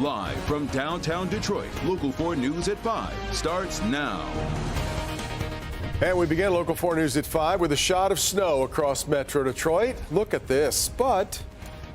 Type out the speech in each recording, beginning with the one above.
Live from downtown Detroit, Local 4 News at 5 starts now. And we begin Local 4 News at 5 with a shot of snow across Metro Detroit. Look at this, but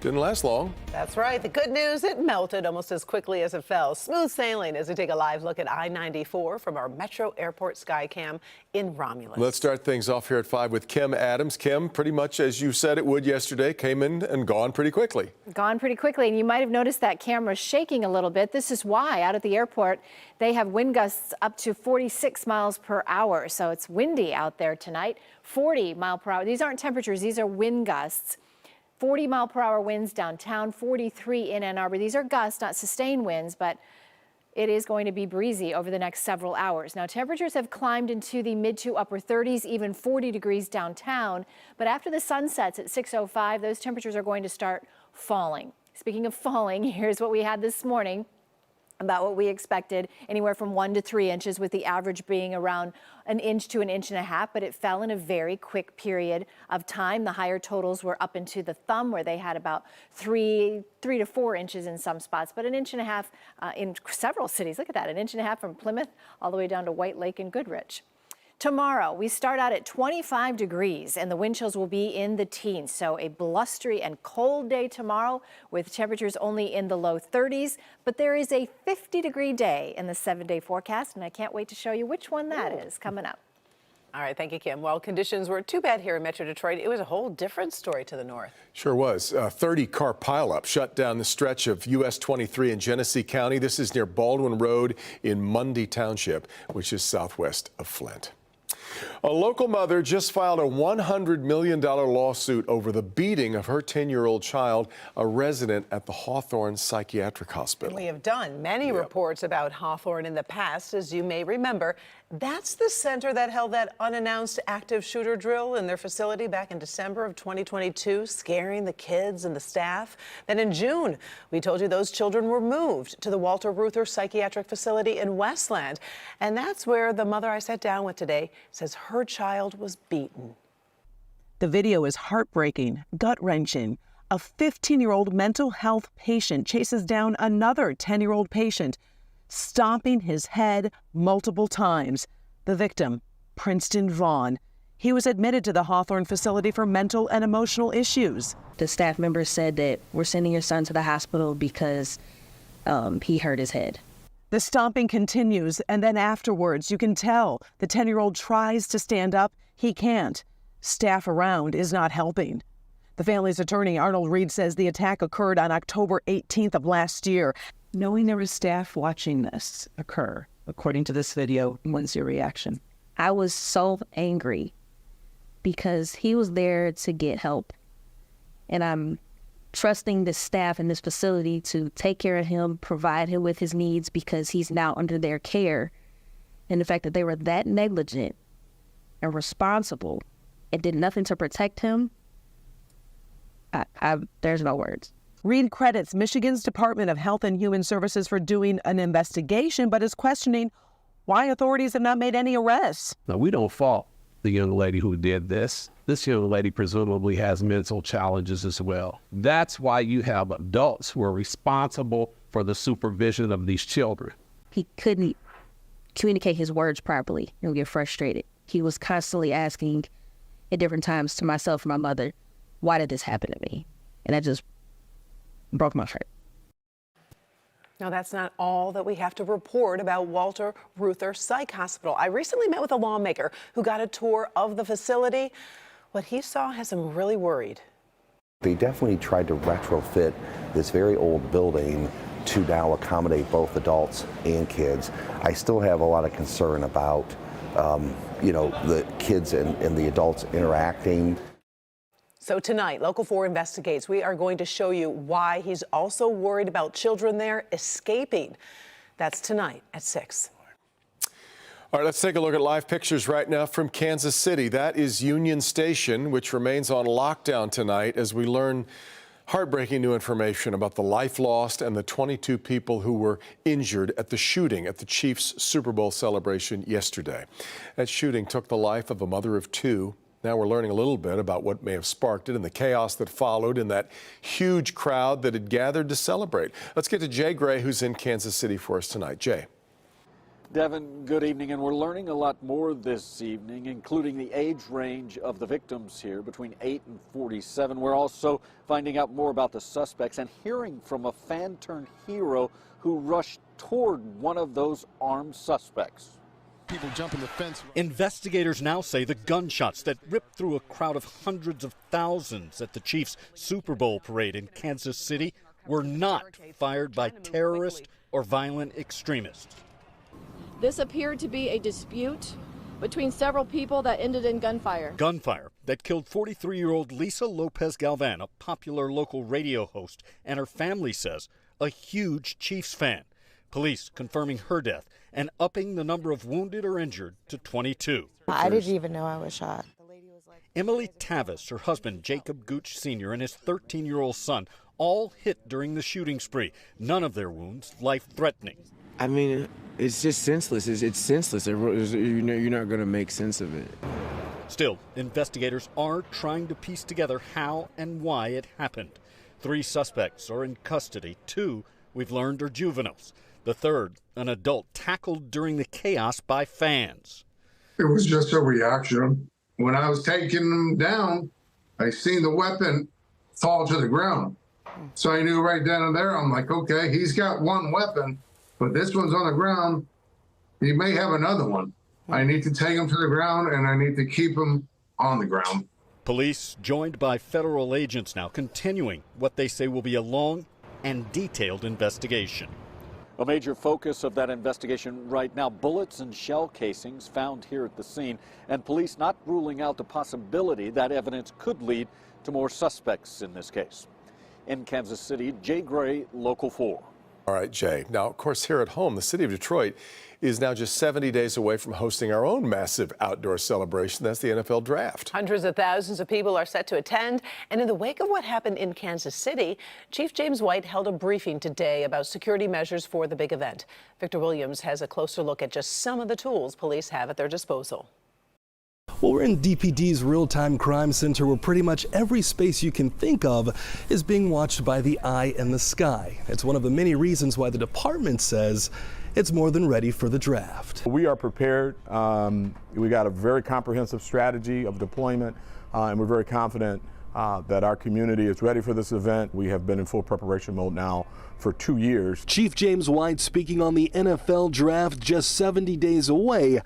didn't last long. That's right. The good news, it melted almost as quickly as it fell. Smooth sailing as we take a live look at I-94 from our Metro Airport Skycam in Romulus. Let's start things off here at 5 with Kim Adams. Kim, pretty much as you said it would yesterday, came in and gone pretty quickly. Gone pretty quickly, and you might have noticed that camera shaking a little bit. This is why out at the airport they have wind gusts up to 46 miles per hour. So it's windy out there tonight, 40 mile per hour. These aren't temperatures, these are wind gusts. 40 mile per hour winds downtown, 43 in Ann Arbor. These are gusts, not sustained winds, but it is going to be breezy over the next several hours. Now, temperatures have climbed into the mid to upper 30s, even 40 degrees downtown. But after the sun sets at 6:05, those temperatures are going to start falling. Speaking of falling, here's what we had this morning. About what we expected, anywhere from 1 to 3 inches, with the average being around an inch to an inch and a half, but it fell in a very quick period of time. The higher totals were up into the thumb, where they had about 3 to 4 inches in some spots, but an inch and a half in several cities. Look at that, an inch and a half from Plymouth all the way down to White Lake and Goodrich. Tomorrow, we start out at 25 degrees and the wind chills will be in the teens. So a blustery and cold day tomorrow with temperatures only in the low 30s. But there is a 50-degree day in the 7-day forecast, and I can't wait to show you which one that is coming up. All right, thank you, Kim. Well, conditions weren't too bad here in Metro Detroit. It was a whole different story to the north. Sure was. 30-car pileup shut down the stretch of US 23 in Genesee County. This is near Baldwin Road in Mundy Township, which is southwest of Flint. A local mother just filed a $100 million lawsuit over the beating of her 10-year-old child, a resident at the Hawthorne Psychiatric Hospital. We have done many reports about Hawthorne in the past, as you may remember. That's the center that held that unannounced active shooter drill in their facility back in December of 2022, scaring the kids and the staff. Then in June, we told you those children were moved to the Walter Reuther Psychiatric Facility in Westland. And that's where the mother I sat down with today says her child was beaten. The video is heartbreaking, gut-wrenching. A 15-year-old mental health patient chases down another 10-year-old patient, stomping his head multiple times. The victim, Princeton Vaughn. He was admitted to the Hawthorne facility for mental and emotional issues. The staff members said that we're sending your son to the hospital because he hurt his head. The stomping continues, and then afterwards, you can tell the 10-year-old tries to stand up. He can't. Staff around is not helping. The family's attorney, Arnold Reed, says the attack occurred on October 18th of last year. Knowing there was staff watching this occur, according to this video, what's your reaction? I was so angry because he was there to get help. And I'm trusting the staff in this facility to take care of him, provide him with his needs because he's now under their care. And the fact that they were that negligent and responsible and did nothing to protect him, there's no words. Reed credits Michigan's Department of Health and Human Services for doing an investigation, but is questioning why authorities have not made any arrests. Now, we don't fault the young lady who did this. This young lady presumably has mental challenges as well. That's why you have adults who are responsible for the supervision of these children. He couldn't communicate his words properly and get frustrated. He was constantly asking at different times to myself and my mother, why did this happen to me? And that just broke my heart. Now, that's not all that we have to report about Walter Reuther Psych Hospital. I recently met with a lawmaker who got a tour of the facility. What he saw has him really worried. They definitely tried to retrofit this very old building to now accommodate both adults and kids. I still have a lot of concern about, the kids and the adults interacting. So tonight, Local 4 investigates. We are going to show you why he's also worried about children there escaping. That's tonight at 6. All right, let's take a look at live pictures right now from Kansas City. That is Union Station, which remains on lockdown tonight as we learn heartbreaking new information about the life lost and the 22 people who were injured at the shooting at the Chiefs Super Bowl celebration yesterday. That shooting took the life of a mother of 2 Now we're learning a little bit about what may have sparked it and the chaos that followed in that huge crowd that had gathered to celebrate. Let's get to Jay Gray, who's in Kansas City for us tonight. Jay. Devin, good evening, and we're learning a lot more this evening, including the age range of the victims here, between 8 and 47. We're also finding out more about the suspects and hearing from a fan-turned-hero who rushed toward one of those armed suspects. People jumping the fence. Investigators now say the gunshots that ripped through a crowd of hundreds of thousands at the Chiefs Super Bowl parade in Kansas City were not fired by terrorists or violent extremists. This appeared to be a dispute between several people that ended in gunfire. Gunfire that killed 43-year-old Lisa Lopez Galvan, a popular local radio host, and her family says a huge Chiefs fan. Police confirming her death and upping the number of wounded or injured to 22. I didn't even know I was shot. Emily Tavis, her husband Jacob Gooch Sr., and his 13-year-old son all hit during the shooting spree. None of their wounds life-threatening. I mean, it's just senseless. It's senseless. You're not going to make sense of it. Still, investigators are trying to piece together how and why it happened. 3 suspects are in custody. 2, we've learned, are juveniles. The third, an adult tackled during the chaos by fans. It was just a reaction. When I was taking him down, I seen the weapon fall to the ground. So I knew right then and there, I'm like, okay, he's got one weapon, but this one's on the ground. He may have another one. I need to take him to the ground, and I need to keep him on the ground. Police joined by federal agents now continuing what they say will be a long and detailed investigation. A major focus of that investigation right now, bullets and shell casings found here at the scene, and police not ruling out the possibility that evidence could lead to more suspects in this case. In Kansas City, Jay Gray, Local 4. All right, Jay. Now, of course, here at home, the city of Detroit is now just 70 days away from hosting our own massive outdoor celebration. That's the NFL Draft. Hundreds of thousands of people are set to attend. And in the wake of what happened in Kansas City, Chief James White held a briefing today about security measures for the big event. Victor Williams has a closer look at just some of the tools police have at their disposal. Well, we're in DPD's real-time crime center where pretty much every space you can think of is being watched by the eye in the sky. It's one of the many reasons why the department says it's more than ready for the draft. We are prepared. We got a very comprehensive strategy of deployment, and we're very confident that our community is ready for this event. We have been in full preparation mode now for 2 years. Chief James White speaking on the NFL Draft just 70 days away,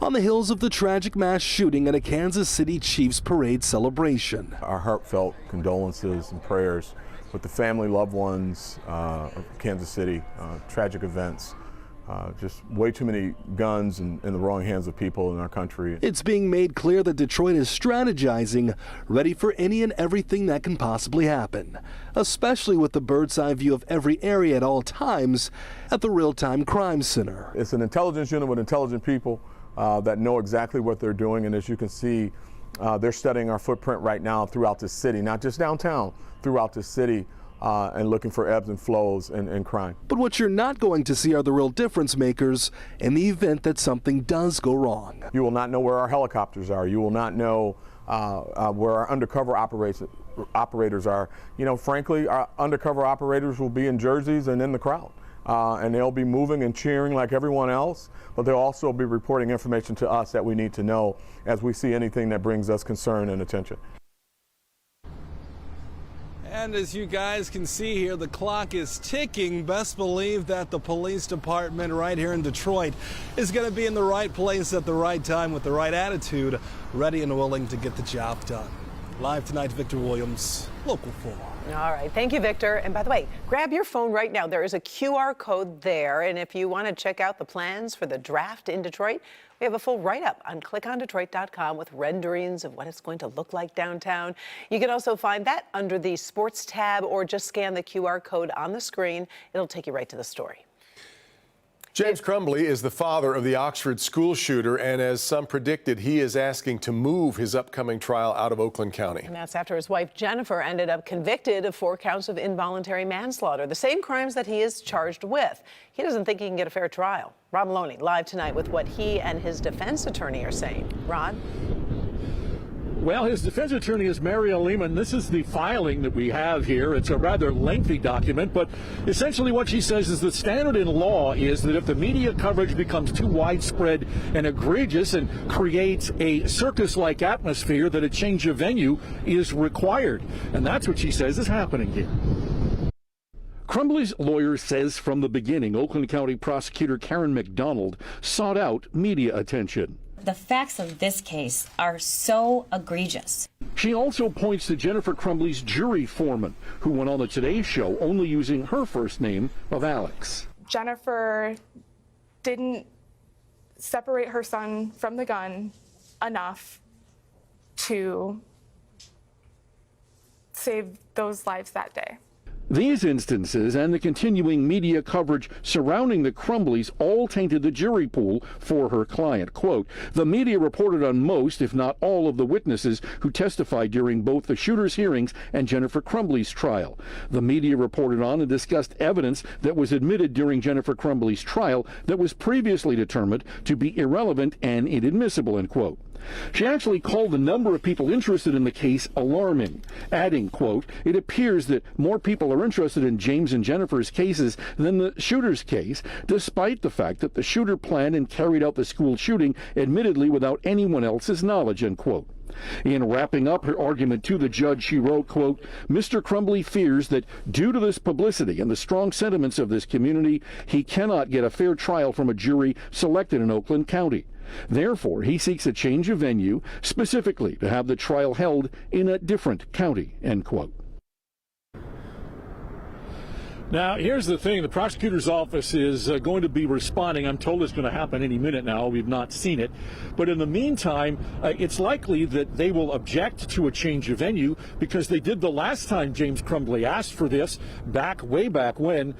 on the heels of the tragic mass shooting at a Kansas City Chiefs parade celebration. Our heartfelt condolences and prayers with the family, loved ones of Kansas City, tragic events. Just way too many guns in the wrong hands of people in our country. It's being made clear that Detroit is strategizing, ready for any and everything that can possibly happen, especially with the bird's eye view of every area at all times at the Real-Time Crime Center. It's an intelligence unit with intelligent people that know exactly what they're doing, and as you can see, they're studying our footprint right now throughout the city, not just downtown, throughout the city, and looking for ebbs and flows in crime. But what you're not going to see are the real difference makers in the event that something does go wrong. You will not know where our helicopters are. You will not know where our undercover operators are. You know, frankly, our undercover operators will be in jerseys and in the crowd. And they'll be moving and cheering like everyone else, but they'll also be reporting information to us that we need to know as we see anything that brings us concern and attention. And as you guys can see here, the clock is ticking. Best believe that the police department right here in Detroit is going to be in the right place at the right time with the right attitude, ready and willing to get the job done. Live tonight, Victor Williams, Local 4. All right. Thank you, Victor. And by the way, grab your phone right now. There is a QR code there. And if you want to check out the plans for the draft in Detroit, we have a full write-up on clickondetroit.com with renderings of what it's going to look like downtown. You can also find that under the sports tab or just scan the QR code on the screen. It'll take you right to the story. James Crumbley is the father of the Oxford school shooter, and as some predicted, he is asking to move his upcoming trial out of Oakland County. And that's after his wife, Jennifer, ended up convicted of 4 counts of involuntary manslaughter, the same crimes that he is charged with. He doesn't think he can get a fair trial. Rob Maloney live tonight with what he and his defense attorney are saying. Ron? Well, his defense attorney is Mario Lehman. This is the filing that we have here. It's a rather lengthy document, but essentially what she says is the standard in law is that if the media coverage becomes too widespread and egregious and creates a circus-like atmosphere, that a change of venue is required. And that's what she says is happening here. Crumbly's lawyer says from the beginning, Oakland County Prosecutor Karen McDonald sought out media attention. The facts of this case are so egregious. She also points to Jennifer Crumbly's jury foreman, who went on the Today Show only using her first name of Alex. Jennifer didn't separate her son from the gun enough to save those lives that day. These instances and the continuing media coverage surrounding the Crumbleys all tainted the jury pool for her client. Quote, the media reported on most, if not all, of the witnesses who testified during both the shooter's hearings and Jennifer Crumbly's trial. The media reported on and discussed evidence that was admitted during Jennifer Crumbly's trial that was previously determined to be irrelevant and inadmissible, end quote. She actually called the number of people interested in the case alarming, adding, quote, it appears that more people are interested in James and Jennifer's cases than the shooter's case, despite the fact that the shooter planned and carried out the school shooting, admittedly without anyone else's knowledge, end quote. In wrapping up her argument to the judge, she wrote, quote, Mr. Crumbly fears that due to this publicity and the strong sentiments of this community, he cannot get a fair trial from a jury selected in Oakland County. Therefore, he seeks a change of venue, specifically to have the trial held in a different county, end quote. Now, here's the thing. The prosecutor's office is going to be responding. I'm told it's going to happen any minute now. We've not seen it. But in the meantime, it's likely that they will object to a change of venue because they did the last time James Crumbly asked for this way back when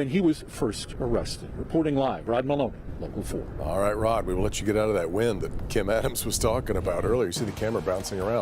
he was first arrested. Reporting live, Rod Maloney, Local 4. All right, Rod, we will let you get out of that wind that Kim Adams was talking about earlier. You see the camera bouncing around.